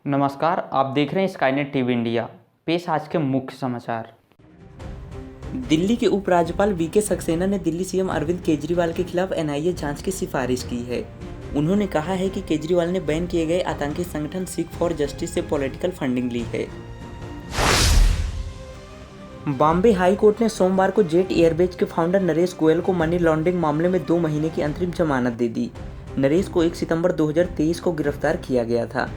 नमस्कार, आप देख रहे हैं स्काईनेट टीवी इंडिया। पेश आज के मुख्य समाचार। दिल्ली के उपराज्यपाल वीके सक्सेना ने दिल्ली सीएम अरविंद केजरीवाल के खिलाफ एनआईए जांच की सिफारिश की है। उन्होंने कहा है कि केजरीवाल ने बैन किए गए आतंकी संगठन सिख फॉर जस्टिस से पॉलिटिकल फंडिंग ली है। बॉम्बे हाई कोर्ट ने सोमवार को जेट एयरवेज के फाउंडर नरेश गोयल को मनी लॉन्ड्रिंग मामले में 2 महीने की अंतरिम जमानत दे दी। नरेश को 1 सितंबर 2023 को गिरफ्तार किया गया था।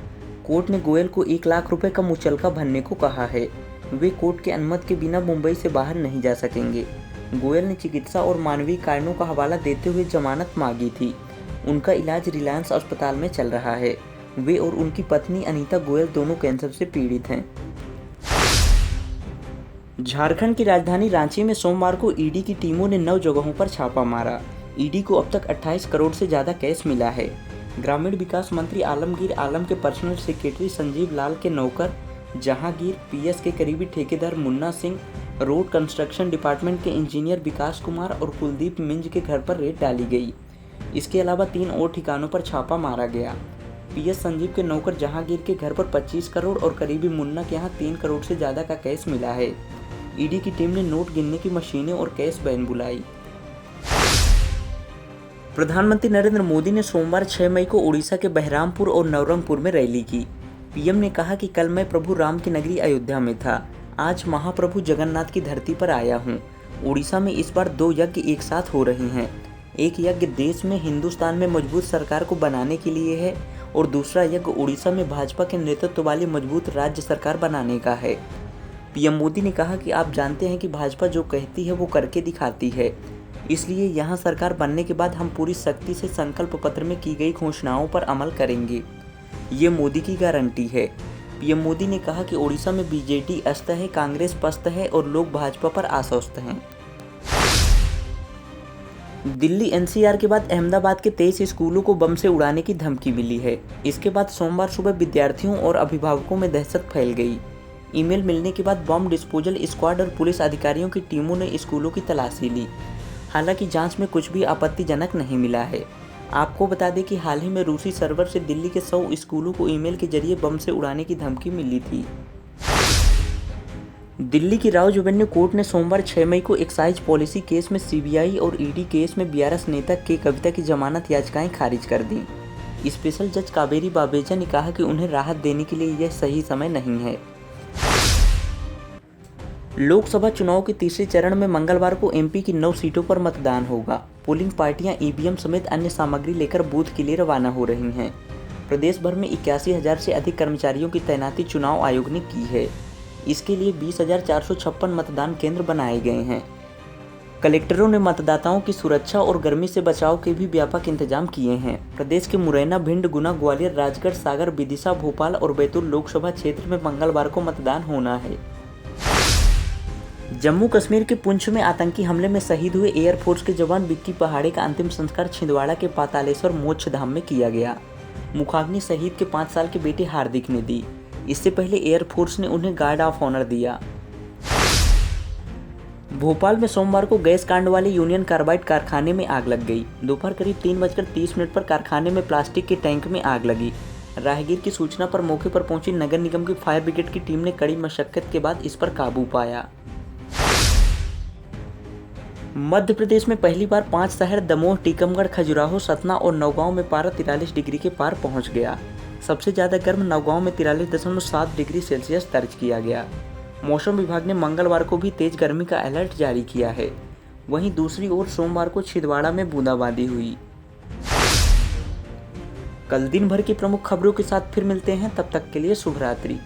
कोर्ट ने गोयल को 1 लाख रुपए का मुचलका भरने को कहा है। वे कोर्ट के अनुमति के बिना मुंबई से बाहर नहीं जा सकेंगे। गोयल ने चिकित्सा और मानवीय कारणों का हवाला देते हुए जमानत मांगी थी। उनका इलाज रिलायंस अस्पताल में चल रहा है। वे और उनकी पत्नी अनीता गोयल दोनों कैंसर से पीड़ित हैं। झारखंड की राजधानी रांची में सोमवार को ईडी की टीमों ने 9 जगहों पर छापा मारा। ईडी को अब तक 28 करोड़ से ज्यादा कैश मिला है। ग्रामीण विकास मंत्री आलमगीर आलम के पर्सनल सेक्रेटरी संजीव लाल के नौकर जहांगीर, पीएस के करीबी ठेकेदार Munna Singh, road construction department के इंजीनियर विकास कुमार और कुलदीप मिंज के घर पर रेड डाली गई। इसके अलावा 3 और ठिकानों पर छापा मारा गया। पीएस संजीव के नौकर जहांगीर के घर पर 25 करोड़ और करीबी मुन्ना के यहाँ 3 करोड़ से ज्यादा का कैश मिला है। ईडी की टीम ने नोट गिनने की मशीनें और कैश वैन बुलाई। प्रधानमंत्री नरेंद्र मोदी ने सोमवार 6 मई को उड़ीसा के बहरामपुर और नवरंगपुर में रैली की। पीएम ने कहा कि कल मैं प्रभु राम की नगरी अयोध्या में था। आज महाप्रभु जगन्नाथ की धरती पर आया हूँ। उड़ीसा में इस बार 2 यज्ञ एक साथ हो रहे हैं। एक यज्ञ देश में हिंदुस्तान में मजबूत सरकार को बनाने के लिए है और दूसरा यज्ञ उड़ीसा में भाजपा के नेतृत्व वाली मजबूत राज्य सरकार बनाने का है। पीएम मोदी ने कहा कि आप जानते हैं कि भाजपा जो कहती है वो करके दिखाती है। इसलिए यहाँ सरकार बनने के बाद हम पूरी शक्ति से संकल्प पत्र में की गई घोषणाओं पर अमल करेंगे। ये मोदी की गारंटी है। पीएम मोदी ने कहा कि ओडिशा में बीजेडी अस्त है, कांग्रेस पस्त है और लोग भाजपा पर आश्वस्त हैं। दिल्ली एनसीआर के बाद अहमदाबाद के 23 स्कूलों को बम से उड़ाने की धमकी मिली है। इसके बाद सोमवार सुबह विद्यार्थियों और अभिभावकों में दहशत फैल गई। ईमेल मिलने के बाद बम डिस्पोजल स्क्वाड और पुलिस अधिकारियों की टीमों ने स्कूलों की तलाशी ली। हालांकि जांच में कुछ भी आपत्तिजनक नहीं मिला है। आपको बता दें कि हाल ही में रूसी सर्वर से दिल्ली के 100 स्कूलों को ईमेल के जरिए बम से उड़ाने की धमकी मिली थी। दिल्ली की राउज एवेन्यू कोर्ट ने सोमवार 6 मई को एक्साइज पॉलिसी केस में सीबीआई और ईडी केस में बीआरएस नेता के कविता की जमानत याचिकाएं खारिज कर दी। स्पेशल जज कावेरी बाबेजा ने कहा कि उन्हें राहत देने के लिए यह सही समय नहीं है। लोकसभा चुनाव के तीसरे चरण में मंगलवार को एमपी की 9 सीटों पर मतदान होगा। पोलिंग पार्टियां ईवीएम समेत अन्य सामग्री लेकर बूथ के लिए रवाना हो रही हैं। प्रदेश भर में 81,000 से अधिक कर्मचारियों की तैनाती चुनाव आयोग ने की है। इसके लिए 20,456 मतदान केंद्र बनाए गए हैं। कलेक्टरों ने मतदाताओं की सुरक्षा और गर्मी से बचाव के भी व्यापक इंतजाम किए हैं। प्रदेश के मुरैना, भिंड, गुना, ग्वालियर, राजगढ़, सागर, विदिशा, भोपाल और बैतूल लोकसभा क्षेत्र में मंगलवार को मतदान होना है। जम्मू कश्मीर के पुंछ में आतंकी हमले में शहीद हुए एयरफोर्स के जवान विक्की पहाड़े का अंतिम संस्कार छिंदवाड़ा के पातालेश्वर मोक्ष धाम में किया गया। मुखाग्नि शहीद के 5 साल के बेटे हार्दिक ने दी। इससे पहले एयरफोर्स ने उन्हें गार्ड ऑफ ऑनर दिया। भोपाल में सोमवार को गैस कांड वाले यूनियन कार्बाइड कारखाने में आग लग गई। दोपहर करीब 3:30 पर कारखाने में प्लास्टिक के टैंक में आग लगी। राहगीर की सूचना पर मौके पर पहुंची नगर निगम की फायर ब्रिगेड की टीम ने कड़ी मशक्कत के बाद इस पर काबू पाया। मध्य प्रदेश में पहली बार 5 शहर दमोह, टीकमगढ़, खजुराहो, सतना और नौगांव में पारा 43 डिग्री के पार पहुंच गया। सबसे ज्यादा गर्म नौगांव में 43.7 डिग्री सेल्सियस दर्ज किया गया। मौसम विभाग ने मंगलवार को भी तेज गर्मी का अलर्ट जारी किया है। वहीं दूसरी ओर सोमवार को छिंदवाड़ा में बूंदाबांदी हुई। कल दिन भर की प्रमुख खबरों के साथ फिर मिलते हैं। तब तक के लिए शुभ रात्रि।